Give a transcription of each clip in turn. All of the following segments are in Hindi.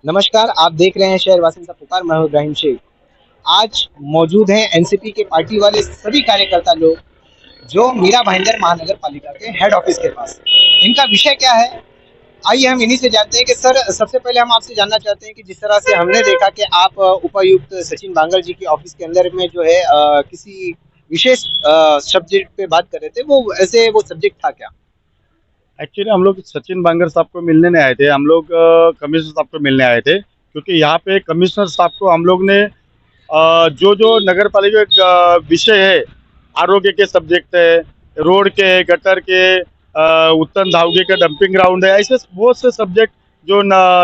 नमस्कार, आप देख रहे हैं शहर वासियों का पुकार। मैं हूं इब्राहिम शेख। आज मौजूद हैं एनसीपी के पार्टी वाले सभी कार्यकर्ता लोग जो मीरा भाईंदर महानगर पालिका के हेड ऑफिस के पास। इनका विषय क्या है, आइए हम इन्हीं से जानते हैं कि सर, सबसे पहले हम आपसे जानना चाहते हैं कि जिस तरह से हमने देखा कि आप उपायुक्त सचिन बांगल जी की ऑफिस के अंदर में जो है किसी विशेष सब्जेक्ट पे बात कर रहे थे, वो ऐसे वो सब्जेक्ट था क्या? एक्चुअली हम लोग सचिन बांगर साहब को मिलने नहीं आए थे। हम लोग कमिश्नर साहब को मिलने आए थे, क्योंकि यहाँ पे कमिश्नर साहब को हम लोग ने जो जो नगर पालिका का विषय है, आरोग्य के सब्जेक्ट है, रोड के, गटर के, उत्तन धावगे का डंपिंग ग्राउंड है, ऐसे बहुत से सब्जेक्ट जो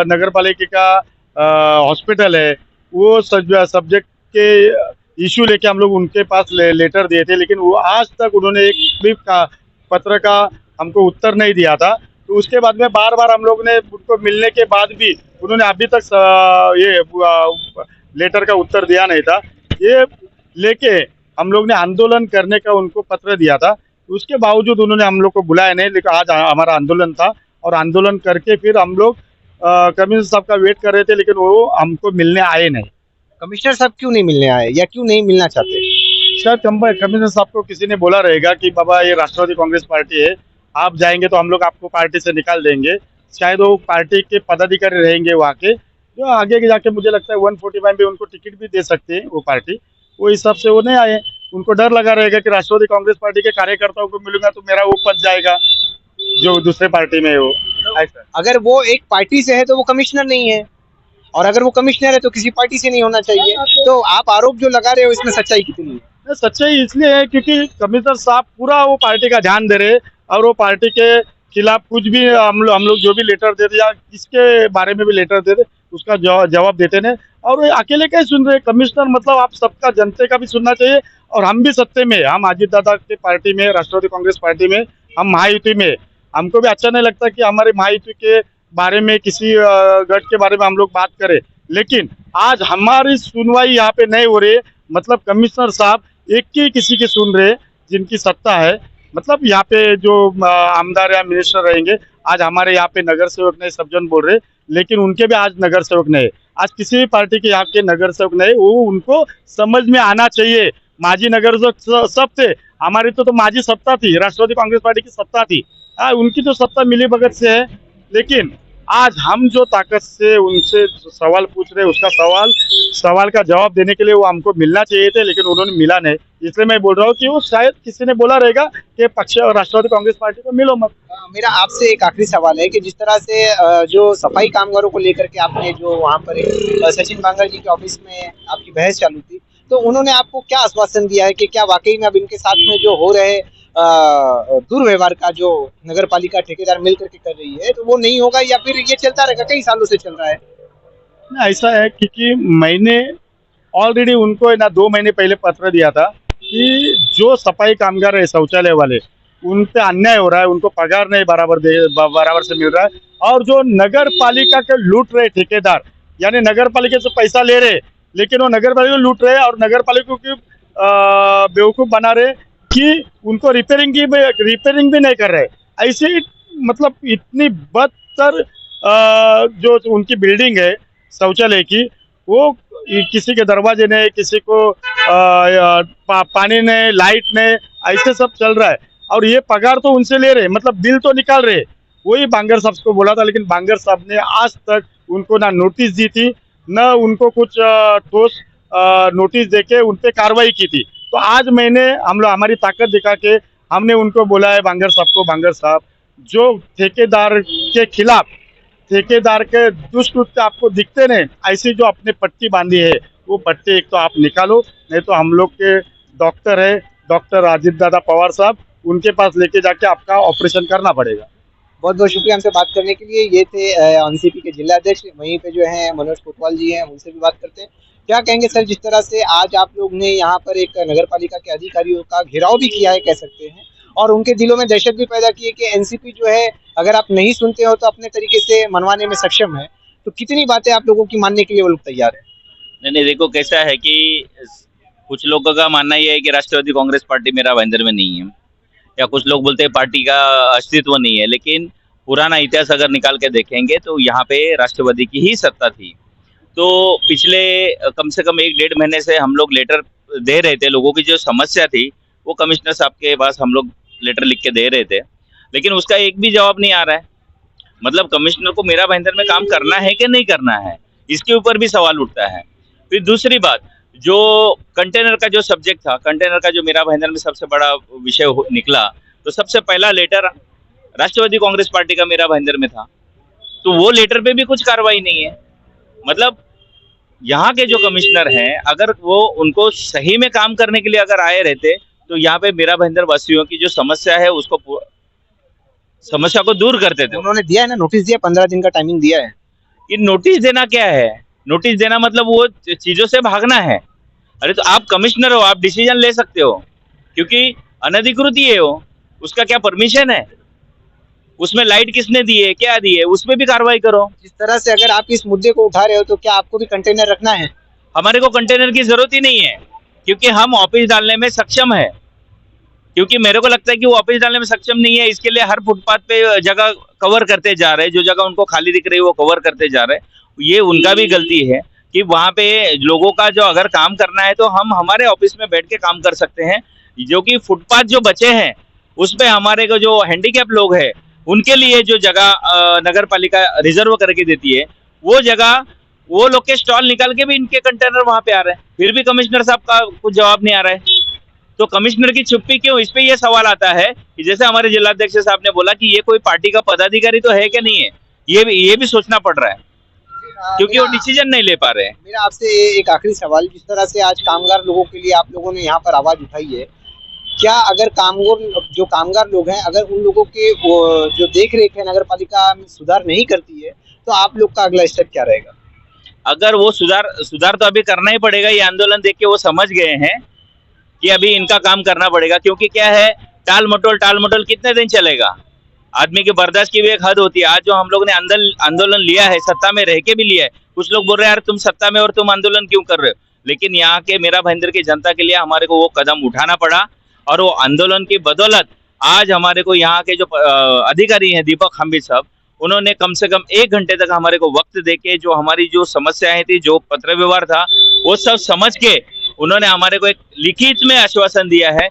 नगर पालिका का हॉस्पिटल है, वो सब्जेक्ट के इशू लेके हम लोग उनके पास लेटर दिए थे। लेकिन वो आज तक उन्होंने एक भी पत्र का हमको उत्तर नहीं दिया था। तो उसके बाद में बार बार हम लोग ने उनको मिलने के बाद भी उन्होंने अभी तक ये लेटर का उत्तर दिया नहीं था। ये लेके हम लोग ने आंदोलन करने का उनको पत्र दिया था। उसके बावजूद उन्होंने हम लोग को बुलाया नहीं, लेकिन आज हमारा आंदोलन था और आंदोलन करके फिर हम लोग कमिश्नर साहब का वेट कर रहे थे, लेकिन वो हमको मिलने आए नहीं। कमिश्नर साहब क्यों नहीं मिलने आए या क्यों नहीं मिलना चाहते? शायद कमिश्नर साहब को किसी ने बोला रहेगा कि बाबा ये राष्ट्रवादी कांग्रेस पार्टी है, आप जाएंगे तो हम लोग आपको पार्टी से निकाल देंगे। शायद वो पार्टी के पदाधिकारी रहेंगे वहाँ के, जो आगे के जाके मुझे लगता है 145 में उनको टिकट भी दे सकते हैं वो पार्टी। वो हिसाब से वो नहीं आए। उनको डर लगा रहेगा कि राष्ट्रवादी कांग्रेस पार्टी के कार्यकर्ताओं को मिलूंगा तो मेरा वो पद जाएगा जो दूसरे पार्टी में है वो। ऐसा अगर वो एक पार्टी से है तो वो कमिश्नर नहीं है, और अगर वो कमिश्नर है तो किसी पार्टी से नहीं होना चाहिए। तो आप आरोप जो लगा रहे हो, इसमें सच्चाई कितनी है? सच्चाई इसलिए है क्योंकि कमिश्नर साहब पूरा वो पार्टी का ध्यान दे रहे, और वो पार्टी के खिलाफ कुछ भी हम लोग जो भी लेटर देते या किसके बारे में भी लेटर देते उसका जवाब देते ने। और वो अकेले क्या सुन रहे कमिश्नर, मतलब आप सबका, जनता का भी सुनना चाहिए। और हम भी सत्ते में, हम अजीत दादा की पार्टी में, राष्ट्रवादी कांग्रेस पार्टी में, हम महायुति में, हमको भी अच्छा नहीं लगता कि हमारे महायुति के बारे में किसी गठ के बारे में हम लोग बात करें। लेकिन आज हमारी सुनवाई यहाँ पे नहीं हो रही। मतलब कमिश्नर साहब एक ही किसी की सुन रहे जिनकी सत्ता है। मतलब यहाँ पे जो आमदार या मिनिस्टर रहेंगे, आज हमारे यहाँ पे नगर सेवक नहीं सब जन बोल रहे, लेकिन उनके भी आज नगर सेवक नहीं। आज किसी भी पार्टी के यहाँ के नगर सेवक नहीं, वो उनको समझ में आना चाहिए। माजी नगर सेवक सब थे, हमारी तो माजी सत्ता थी, राष्ट्रवादी कांग्रेस पार्टी की सत्ता थी। उनकी तो सत्ता मिली भगत से है। लेकिन आज हम जो ताकत से उनसे सवाल पूछ रहे, उसका सवाल का जवाब देने के लिए वो हमको मिलना चाहिए थे, लेकिन उन्होंने मिला नहीं। इसलिए मैं बोल रहा हूँ कि वो शायद किसी ने बोला रहेगा कि पक्ष और राष्ट्रवादी कांग्रेस पार्टी को मिलो मत। मेरा आपसे एक आखिरी सवाल है कि जिस तरह से जो सफाई कामगारों को लेकर के आपने जो वहाँ पर सचिन बांगल जी के ऑफिस में आपकी बहस चालू थी, तो उन्होंने आपको क्या आश्वासन दिया है कि क्या वाकई में अब इनके साथ में जो हो रहे दुर्व्यवहार का जो नगर पालिका ठेकेदार मिल करके कर रही है, तो वो नहीं होगा, या फिर ये चलता रहेगा? कई सालों से चल रहा है। ना, ऐसा है क्योंकि मैंने ऑलरेडी उनको है ना 2 महीने पहले पत्र दिया था कि जो सफाई कामगार है शौचालय वाले, उन पे अन्याय हो रहा है, उनको पगार नहीं बराबर से मिल रहा है। और जो नगर पालिका के लूट रहे ठेकेदार, यानी नगर पालिका से पैसा ले रहे, लेकिन वो नगर पालिका लूट रहे और नगर पालिका की बेवकूफ़ बना रहे कि उनको रिपेयरिंग भी नहीं कर रहे। ऐसी, मतलब इतनी बदतर जो उनकी बिल्डिंग है शौचालय की, वो किसी के दरवाजे नहीं, किसी को पानी नहीं, लाइट नहीं, ऐसे सब चल रहा है। और ये पगार तो उनसे ले रहे, मतलब बिल तो निकाल रहे। वही बांगर साहब को बोला था, लेकिन बांगर साहब ने आज तक उनको ना नोटिस दी थी, न उनको कुछ ठोस नोटिस देके उन पे कार्रवाई की थी। तो आज हम लोग हमारी ताकत दिखा के हमने उनको बोला है बांगर साहब को, बांगर साहब, जो ठेकेदार के खिलाफ, ठेकेदार के दुष्कृत्य आपको दिखते नहीं, ऐसी जो आपने पट्टी बांधी है, वो पट्टी एक तो आप निकालो, नहीं तो हम लोग के डॉक्टर है, डॉक्टर अजीत दादा पवार साहब, उनके पास लेके जाके आपका ऑपरेशन करना पड़ेगा। बहुत बहुत शुक्रिया हमसे बात करने के लिए। ये थे एनसीपी के जिला अध्यक्ष। वहीं पे जो है मनोज कोतवाल जी हैं, उनसे भी बात करते हैं। क्या कहेंगे सर, जिस तरह से आज आप लोग ने यहाँ पर एक नगर पालिका के अधिकारियों का घेराव भी किया है, कह सकते हैं, और उनके दिलों में दहशत भी पैदा की है कि एनसीपी जो है, अगर आप नहीं सुनते हो तो अपने तरीके से मनवाने में सक्षम है, तो कितनी बातें आप लोगों की मानने के लिए वो लोग तैयार है? नहीं नहीं, देखो कैसा है कि कुछ लोगों का मानना यह है कि राष्ट्रवादी कांग्रेस पार्टी मेरा भाईंदर में नहीं है, या कुछ लोग बोलते हैं पार्टी का अस्तित्व नहीं है। लेकिन पुराना इतिहास अगर निकाल के देखेंगे तो यहाँ पे राष्ट्रवादी की ही सत्ता थी। तो पिछले कम से कम 1-1.5 महीने से हम लोग लेटर दे रहे थे, लोगों की जो समस्या थी वो कमिश्नर साहब के पास हम लोग लेटर लिख के दे रहे थे, लेकिन उसका एक भी जवाब नहीं आ रहा है। मतलब कमिश्नर को मीरा भाईंदर में काम करना है कि नहीं करना है, इसके ऊपर भी सवाल उठता है। फिर दूसरी बात, जो कंटेनर का जो सब्जेक्ट था, कंटेनर का जो मीरा भाईंदर में सबसे बड़ा विषय निकला, तो सबसे पहला लेटर राष्ट्रवादी कांग्रेस पार्टी का मीरा भाईंदर में था, तो वो लेटर पे भी कुछ कार्रवाई नहीं है। मतलब यहाँ के जो कमिश्नर हैं, अगर वो उनको सही में काम करने के लिए अगर आए रहते तो यहाँ पे मीरा भाईंदर वासियों की जो समस्या है उसको समस्या को दूर करते थे। उन्होंने दिया है ना, नोटिस दिया, 15 दिन का टाइमिंग दिया है। ये नोटिस देना क्या है? नोटिस देना मतलब वो चीजों से भागना है। अरे तो आप कमिश्नर हो, आप डिसीजन ले सकते हो, क्योंकि अनधिकृत ही है वो, उसका क्या परमिशन है? उसमें लाइट किसने दी है, क्या दी है, उसमें भी कार्रवाई करो। जिस तरह से अगर आप इस मुद्दे को उठा रहे हो तो क्या आपको भी कंटेनर रखना है? हमारे को कंटेनर की जरूरत ही नहीं है, क्योंकि हम ऑफिस डालने में सक्षम है। क्योंकि मेरे को लगता है कि वो ऑफिस डालने में सक्षम नहीं है, इसके लिए हर फुटपाथ पे जगह कवर करते जा रहे हैं, जो जगह उनको खाली दिख रही है वो कवर करते जा रहे हैं। ये उनका भी गलती है कि वहाँ पे लोगों का जो अगर काम करना है तो हम हमारे ऑफिस में बैठ के काम कर सकते हैं। जो कि फुटपाथ जो बचे हैं उसपे हमारे को जो हैंडीकैप लोग हैं उनके लिए जो जगह नगर पालिका रिजर्व करके देती है, वो जगह वो लोग के स्टॉल निकाल के भी इनके कंटेनर वहां पे आ रहे हैं, फिर भी कमिश्नर साहब का कुछ जवाब नहीं आ रहा है। तो कमिश्नर की चुप्पी क्यों? इस पे ये सवाल आता है कि जैसे हमारे जिलाध्यक्ष साहब ने बोला कि ये कोई पार्टी का पदाधिकारी तो है कि नहीं है, ये भी सोचना पड़ रहा है, क्योंकि वो डिसीजन नहीं ले पा रहे हैं। मेरा आपसे एक आखिरी सवाल, जिस तरह से आज कामगार लोगों के लिए आप लोगों ने यहाँ पर आवाज उठाई है, क्या अगर कामगार लोग हैं, अगर उन लोगों के जो देख रेख है नगर पालिका में सुधार नहीं करती है तो आप लोग का अगला स्टेप क्या रहेगा? अगर वो सुधार तो अभी करना ही पड़ेगा। ये आंदोलन देख के वो समझ गए हैं कि अभी इनका काम करना पड़ेगा, क्योंकि क्या है, टाल मटोल कितने दिन चलेगा? आदमी के बर्दाश्त की भी एक हद होती है। आज जो हम लोग ने आंदोलन लिया है, सत्ता में रह के भी लिया है, कुछ लोग बोल रहे हैं यार तुम सत्ता में और तुम आंदोलन क्यों कर रहे हो, लेकिन यहाँ के मीरा भाईंदर की जनता के लिए हमारे को वो कदम उठाना पड़ा, और वो आंदोलन की बदौलत आज हमारे को यहाँ के जो अधिकारी हैं दीपक हम्बी साहब, उन्होंने कम से कम 1 घंटे तक हमारे को वक्त देके जो हमारी जो समस्याएं थी, जो पत्र व्यवहार था, वो सब समझ के उन्होंने हमारे को एक लिखित में आश्वासन दिया है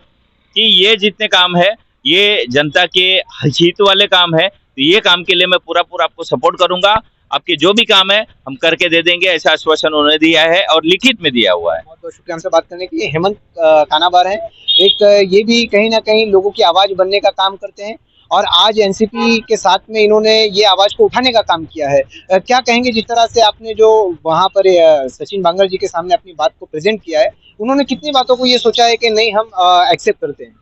कि ये जितने काम है ये जनता के हित वाले काम है, तो ये काम के लिए मैं पूरा आपको सपोर्ट करूंगा, आपके जो भी काम है हम करके दे देंगे, ऐसा आश्वासन उन्होंने दिया है और लिखित में दिया हुआ है। बहुत बहुत शुक्रिया हमसे बात करने के लिए। हेमंत कानाबार है, एक ये भी कहीं ना कहीं लोगों की आवाज बनने का काम करते हैं और आज एनसीपी के साथ में इन्होंने ये आवाज को उठाने का काम किया है। क्या कहेंगे, जिस तरह से आपने जो वहाँ पर सचिन बांगर जी के सामने अपनी बात को प्रेजेंट किया है, उन्होंने कितनी बातों को ये सोचा है कि नहीं हम एक्सेप्ट करते हैं?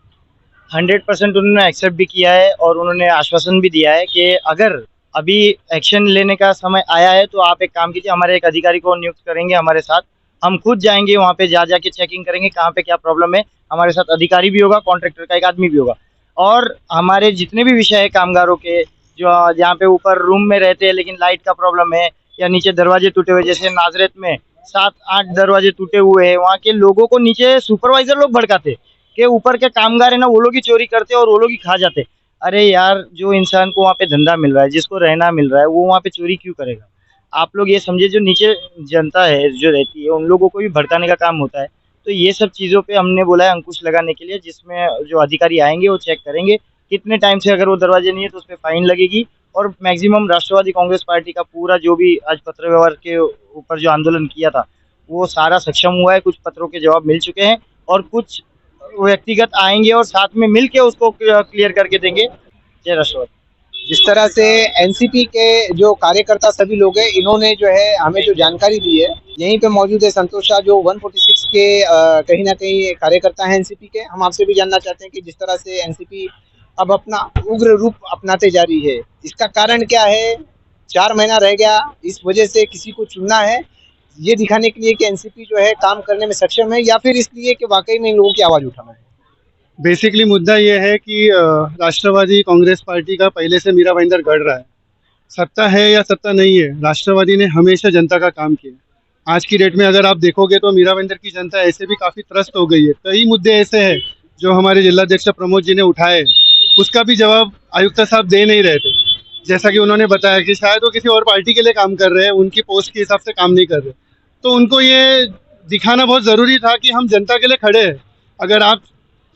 100% उन्होंने एक्सेप्ट भी किया है और उन्होंने आश्वासन भी दिया है कि अगर अभी एक्शन लेने का समय आया है तो आप एक काम कीजिए, हमारे एक अधिकारी को नियुक्त करेंगे हमारे साथ, हम खुद जाएंगे वहाँ पे, जाके चेकिंग करेंगे कहाँ पे क्या प्रॉब्लम है, हमारे साथ अधिकारी भी होगा, कॉन्ट्रैक्टर का एक आदमी भी होगा, और हमारे जितने भी विषय है कामगारों के, जो जहाँ पे ऊपर रूम में रहते हैं लेकिन लाइट का प्रॉब्लम है या नीचे दरवाजे टूटे हुए, जैसे नाजरेत में 7-8 दरवाजे टूटे हुए हैं, वहाँ के लोगों को नीचे सुपरवाइजर लोग भड़काते कि ऊपर के कामगार है ना वो लोग ही चोरी करते और वो लोग ही खा जाते। अरे यार, जो इंसान को वहाँ पे धंधा मिल रहा है, जिसको रहना मिल रहा है, वो वहाँ पे चोरी क्यों करेगा? आप लोग ये समझिए, जो नीचे जनता है जो रहती है उन लोगों को भी भड़काने का काम होता है। तो ये सब चीज़ों पे हमने बोला है अंकुश लगाने के लिए, जिसमें जो अधिकारी आएंगे वो चेक करेंगे कितने टाइम से अगर वो दरवाजे नहीं है तो उस पर फाइन लगेगी, और मैक्सिमम राष्ट्रवादी कांग्रेस पार्टी का पूरा जो भी आज पत्र व्यवहार के ऊपर जो आंदोलन किया था वो सारा सक्षम हुआ है। कुछ पत्रों के जवाब मिल चुके हैं और कुछ व्यक्तिगत आएंगे और साथ में मिलके उसको क्लियर करके देंगे। जय राष्ट्रवादी। जिस तरह से एनसीपी के जो कार्यकर्ता सभी लोग हैं, इन्होंने जो है हमें जो जानकारी दी है, यहीं पे मौजूद है संतोष शाह जो 146 के कहीं ना कहीं कार्यकर्ता हैं एनसीपी के। हम आपसे भी जानना चाहते हैं कि जिस तरह से एनसीपी अब अपना उग्र रूप अपनाते जा रही है, इसका कारण क्या है? 4 महीना रह गया, इस वजह से किसी को चुनना है ये दिखाने के लिए कि एनसीपी जो है काम करने में सक्षम है, या फिर इसलिए कि वाकई में इन लोगों की आवाज उठाना है? बेसिकली मुद्दा ये है कि राष्ट्रवादी कांग्रेस पार्टी का पहले से मीरा भाईंदर गढ़ रहा है। सत्ता है या सत्ता नहीं है, राष्ट्रवादी ने हमेशा जनता का काम किया। आज की डेट में अगर आप देखोगे तो मीरा भाईंदर की जनता ऐसे भी काफ़ी त्रस्त हो गई है। कई मुद्दे ऐसे हैं जो हमारे जिलाध्यक्ष प्रमोद जी ने उठाए, उसका भी जवाब आयुक्त साहब दे नहीं रहे थे। जैसा कि उन्होंने बताया कि शायद वो किसी और पार्टी के लिए काम कर रहे हैं, उनकी पोस्ट के हिसाब से काम नहीं कर रहे। तो उनको ये दिखाना बहुत ज़रूरी था कि हम जनता के लिए खड़े हैं। अगर आप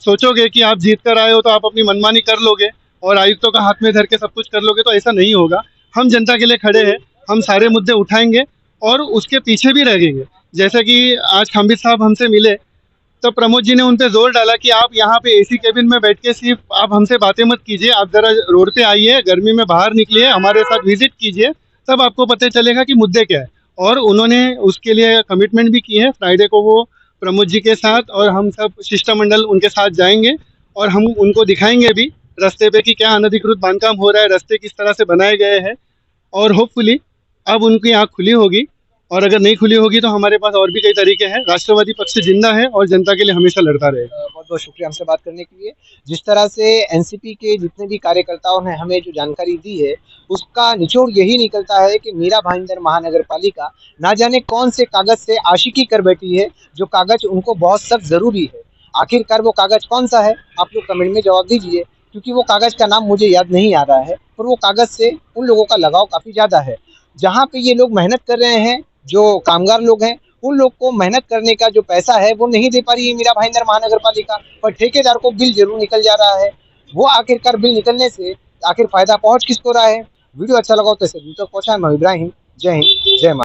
सोचोगे कि आप जीत कर आए हो तो आप अपनी मनमानी कर लोगे और आयुक्तों का हाथ में धर के सब कुछ कर लोगे, तो ऐसा नहीं होगा। हम जनता के लिए खड़े हैं, हम सारे मुद्दे उठाएंगे और उसके पीछे भी रहेंगे। जैसे कि आज खाम्बित साहब हमसे मिले तो प्रमोद जी ने उन पे जोर डाला कि आप यहाँ पे एसी केबिन में बैठ के सिर्फ आप हमसे बातें मत कीजिए, आप जरा रोड पे आइए, गर्मी में बाहर निकलिए, हमारे साथ विजिट कीजिए, तब आपको पता चलेगा कि मुद्दे क्या है। और उन्होंने उसके लिए कमिटमेंट भी की है। फ्राइडे को वो प्रमोद जी के साथ और हम सब शिष्टमंडल उनके साथ जाएंगे और हम उनको दिखाएंगे भी रास्ते पे कि क्या अनधिकृत बांधकाम हो रहा है, रास्ते किस तरह से बनाए गए हैं। और होपफुली अब उनकी आँख खुली होगी, और अगर नहीं खुली होगी तो हमारे पास और भी कई तरीके हैं। राष्ट्रवादी पक्ष जिंदा है और जनता के लिए हमेशा लड़ता रहेगा। बहुत बहुत शुक्रिया हमसे बात करने के लिए। जिस तरह से एनसीपी के जितने भी कार्यकर्ताओं ने हमें जो जानकारी दी है, उसका निचोड़ यही निकलता है कि मीरा भाईंदर महानगर पालिका ना जाने कौन से कागज से आशिकी कर बैठी है, जो कागज उनको बहुत सख्त जरूरी है। आखिरकार वो कागज कौन सा है, आप लोग कमेंट में जवाब दीजिए, क्योंकि वो कागज का नाम मुझे याद नहीं आ रहा है, पर वो कागज से उन लोगों का लगाव काफी ज्यादा है। जहाँ पे ये लोग मेहनत कर रहे हैं, जो कामगार लोग हैं, उन लोग को मेहनत करने का जो पैसा है वो नहीं दे पा रही है मीरा भाईंदर महानगर पालिका, पर ठेकेदार को बिल जरूर निकल जा रहा है। वो आखिरकार बिल निकलने से आखिर फायदा पहुंच किसको रहा है। वीडियो अच्छा लगा तो इसे दूर तक पहुंचाएं। मैं इब्राहिम, जय हिंद, जय माता।